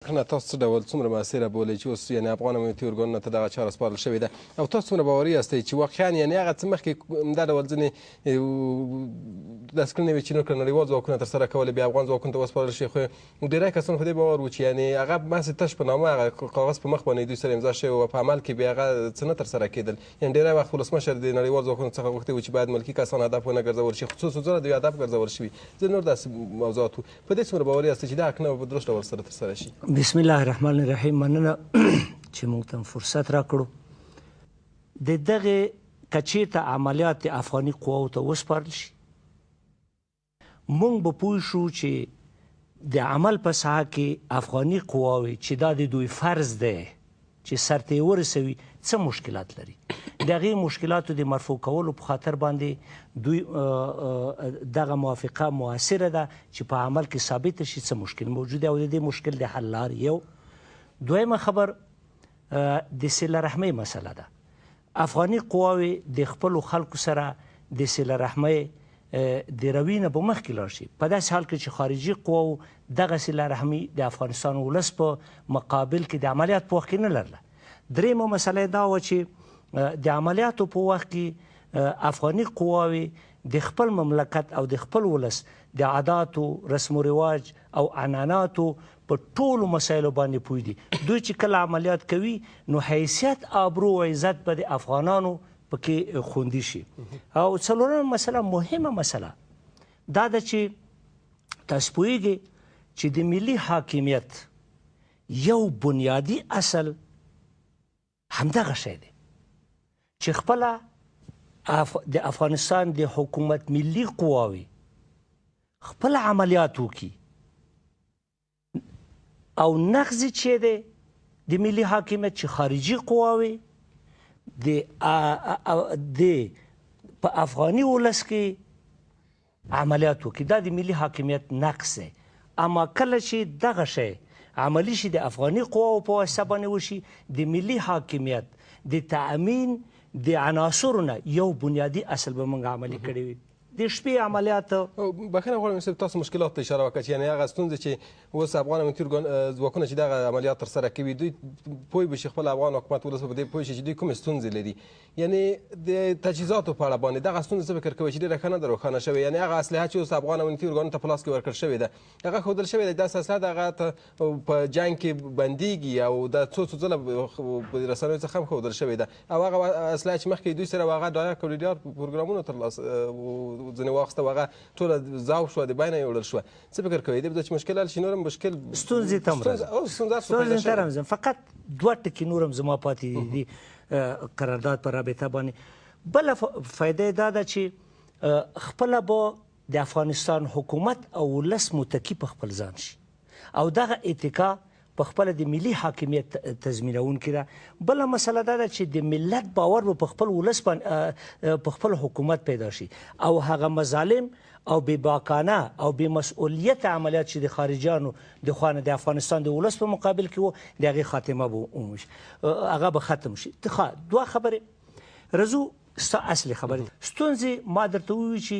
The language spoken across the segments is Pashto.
کړنه تاسو څه ډول څومره مؤثره بولئ چې اوس یعنې افغان امنیتي ارګانونو ته دغه چاره سپارل شوې ده او تاسو څومره باوري یاستئ چې واقعا یعنې هغه څه مخکې دا ډول ځینې داسې کړنې وې چې نور کله نړیوال ځواکونه ترسره کولې بیا افغان ځواکونو ته وسپارل شوې خو ډېری کسان په دې باور وو چې یعنې هغه محض تش په نامه هغه کاغذ په مخ باندې دوی سره امضا شوی و په عمل کې بیا هغه څه نه ترسره کېدل یعنې ډېری وخت ولسمشر د نړیوال ځواکونو څخه غوښتي وو چې باید ملکي کسان هدف ونه ګرځول شي خصوصا ځله دوی هدف ګرځول شوي ځینې نور داسې موضوعات وو په دې څومره باوري یاستئ چې دا کړنه په درست ډول سره ترسره شي بسم الله الرحمن الرحیم مننه چې موږ ته فرصت راکړو د دغه کچې ته عملیات افغاني قواو ته وسپارل شي موږ به پوه شو چې د عمل په ساحه کې افغاني قواوې چې دا د دوی فرض دی چې سرته یې ورسوي څه مشکلات لري د هغې مشکلاتو د مرفوع کولو په خاطر باندې دوی دغه موافقه مؤثره ده چې په عمل کې ثابته شي څه مشکل موجود دی او د دې مشکل د حل لار یو دویمه خبر د صله رحمۍ مسله ده افغاني قواوې د خپلو خلکو سره د صله رحمۍ د روي نه به مخکې لاړ شي په داسې حال کې چې خارجي قواو دغه صله رحمي د افغانستان ولس په مقابل کې د عملیات په وخت کې نه لرله درېیمه مسله دا وه چې د عملیاتو په وخت کې افغاني قواوې د خپل مملکت او د خپل ولس د عاداتو رسم و رواج او عنعناتو په ټولو مسایلو باندې پوه دي دوی چې کله عملیات کوي نو حیثیت آبرو و عزت به د افغانانو پکې خوندي شي او څلورمه مسله مهمه مسله دا ده چې تاسو پوهیږئ چې د ملي حاکمیت یو بنیادي اصل همدغه شی دی چې خپله د افغانستان د حکومت ملي قواوې خپل عملیات وکړي او نقض چې دی د ملي حاکمیت چې خارجي قواوې د په افغاني ولس کې عملیات وکړي دا د ملي حاکمیت نقص دی اما کله چې دغه شی عملی شي د افغاني قواو په واسطه باندې وشي د ملي حاکمیت د تأمین د عناصرو نه یو بنیادي اصل به موږ عملي کړی وي د شپې عملیات بخښنه غواړم صاحب تاسو مشکلات ته اشاره وکړه چې یعنې هغه ستونزې چې اوس افغان امنیتي ځواکونه چې دغه عملیات ترسره کوي دوی پوه به شي خپل افغان حکومت ولس په دې پوه شي چې دوی کومې ستونزې لري یعنې د تجهیزاتو په اړه باندې دغه ستونزه څه فکر کوئ چې ډېره ښه نه ده روښانه شوې یعنې هغه اسلحه چې اوس افغان امنیتي ارګانونو ته په لاس کې ورکړل شوې ده هغه ښودل شوې ده داسې اسلحه ده هغه ته په جنګ کې بندیږي او دا څو ځله په رسنیو څخه هم ښودل شوې ده او هغه اسلحه چې مخکې دوی سره هغه ډایا کوریډار پروګرامونو ترلاسه ځینې واخیسته هغه ټوله ضعف شوه د بینه یې وړل شوه څه فکر کوئ دې چې مشکل حل شي نور هم مشکل ستونزې ته هم راځم فقط دوه ټکي نور هم زما پاتې دي قرارداد په رابطه باندې بله فایده دا ده چې خپله به د افغانستان حکومت او ولس متکي په خپل ځان شي او دغه اتکا په خپله د ملي حاکمیت تضمینونکې ده بله مسله دا ده چې د ملت باور به په خپل ولس په خپل حکومت پیدا شي او هغه مظالم او بېباکانه او بېمسؤلیت عملیات چې د خارجیانو د خوا نه د افغانستان د ولس په مقابل کې وو د هغې خاتمه به وموشي هغه به ختم شي دوه خبرې رضو ستا اصلي خبرې ستونزې ما درته وویل چې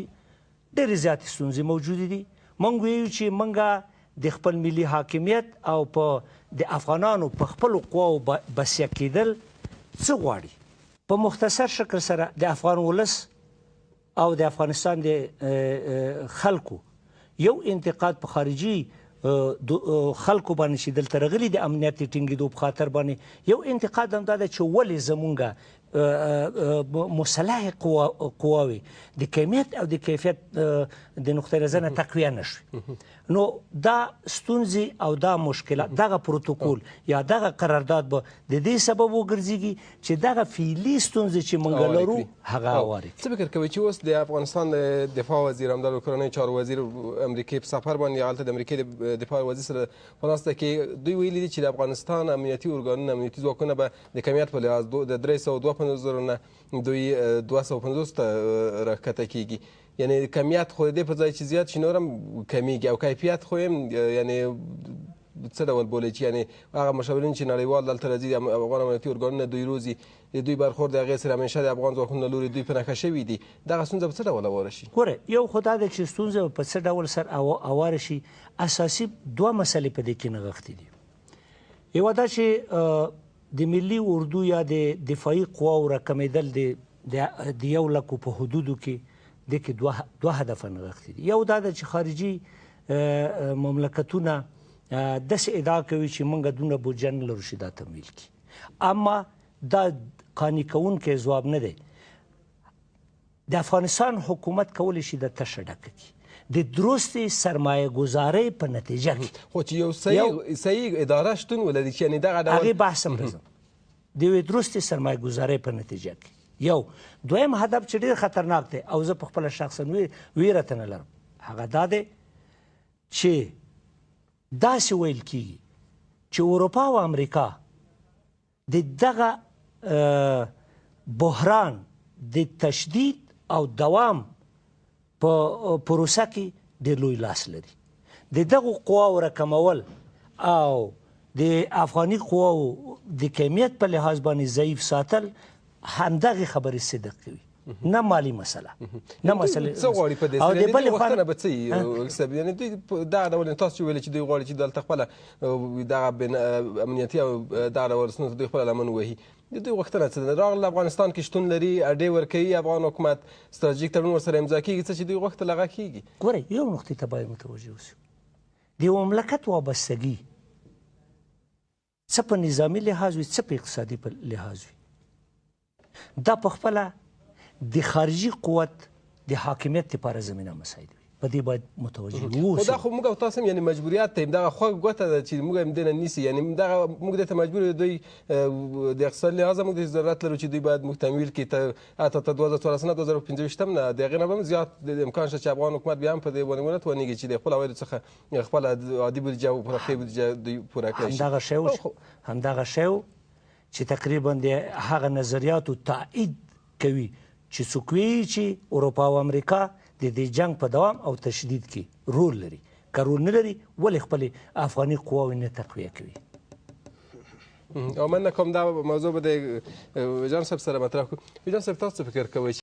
ډېرې زیاتې ستونزې موجودې دي موږ ویو چې موږ د خپل ملي حاکمیت او په د افغانانو په خپلو قواو بسیه کېدل څه غواړي په مختصر شکل سره د افغان ولس او د افغانستان د خلکو یو انتقاد په خارجي خلکو باندې چې دلته راغلي د امنیت د ټینګېدو په خاطر باندې یو انتقاد هم دا ده چې ولې زمونږ مسلح قواوې د کمیت او د کیفیت د نقطې نظر نه تقویه نشوي نو دا ستونزې او دا مشکلات دغه پروتوکول یا دغه قرارداد به د دې سبب وګرځېږي چې دغه فعلي ستونزې چې موږ لرو هغه هواري څه فکر کوئ چې اوس د افغانستان دفاع وزیر همدارو کورنیو چارو وزیر امریکې په سفر باندې هلته د امریکې د دفاع وزیر سره په ناسته کې دوی ویلي دي چې د افغانستان امنیتي ارګانونه امنیتي ځواکونه به د کمیت په لحاظ د 352 نه دوی 250 ته راښکته کېږي یعنې کمیت خو د دې په ځای چې زیات شي نور هم کمیږي او کیفیت خو هم یعنې څه ډول بولئ چې یعنې هغه مشاورین چې نړیوال دلته راځي د افغان امنیتي ارګانونه دوی روزي د دوی برخورد د هغې سره همیشه د افغان ځواکونو له لورې دوی په نښه شوي دي دغه ستونزه په څه ډول هواره شي ګوره یو خو دا ده چې ستونزه په څه ډول سر هواره شي اساسي دوه مسلې په دې کې نغښتې دي یوه دا چې د ملي اردو یا د دفاعي قواو راکمېدل د 1 لک په حدودو کې د کې دوه هدفه نغښتي دي. یو دا ده چې خارجي مملکتونه داسې ادعا کوي چې موږ دونه بودجه نه لرو چې دا تمویل کړي، اما دا قانع کوونکی ځواب نه دی. د افغانستان حکومت کولی شي د تشه ډکه کړي د درستې سرمایه ګذارۍ په نتیجه کې. خو چې یو صحیح اداره شتون ولري چې یعنې دغه ډول هغې بحث هم راځم د یوې درستې سرمایه ګذارۍ په نتیجه کې. یو دویم هدف چې ډېر خطرناک دی او زه په خپله شخصا ویره ته نه لرم، هغه دا دی چې داسې ویل کېږي چې اروپا او امریکا د دغه بحران د تشدید او دوام په پروسه کې ډېر لوی لاس لري. د دغو قواو راکمول او د افغاني قواو د کمیت په لحاظ باندې ضعیف ساتل همدغې خبرې صدق کوي، نه مالي مسله نه مسله. څه غواړي په دې او د بلې وختونه به څه وي؟ یعنې دوی دغه ډول تاسو چې ویلې چې دوی غواړي چې دلته خپله دغه امنیتي او دغه ډول ستونزو دوی خپله لمن ووهي. د دوی غوښتنه څه ده؟ راغله افغانستان کې شتون لري، اډې ورکوي، افغان حکومت ستراتیژیک تړون ورسره امضا کېږي، څه چې دوی غوښتل هغه کېږي. ګورئ یو نقطې ته باید متوجه اوسو. د یو مملکت وابستګي څه په نظامي لحاظ وي څه په اقتصادي لحاظ وي، دا په خپله د خارجي قوت د حاکمیت لپاره زمینه مساعد وي. په دې باید متوجه خو دا خو موږ او تاسو هم یعنې مجبوریت ته دغه خوږ ګوته ده چې موږ هم دې نه نیسي. یعنې دغه موږ دې ته مجبور یو، دوی د اقتصادي لحاظه موږ دې ضرورت لرو چې دوی باید موږ تمویل کړي حتی تر 2014 نه 2015 هم نه، د هغې نه به هم زیات امکان شته چې افغان حکومت بیا هم په دې باندې ونه توانېږي چې د خپلو عوایدو څخه خپله عادي بودیجه او پراختیایي بودیجه دوی پوره کړی شي. همدغه شی چې تقریبا د هغه نظریاتو تایید کوي چې څوک وایي چې اروپا او امریکا د دې جنگ په دوام او تشدید کې رول لري. که رول نه لري ولې خپلې افغاني قواوې نه تقویه کوي؟ او مننه کوم دا موضوع به د ویجان صاحب سره مطرح کړو. ویجان صاحب تاسو څه فکر کوئ؟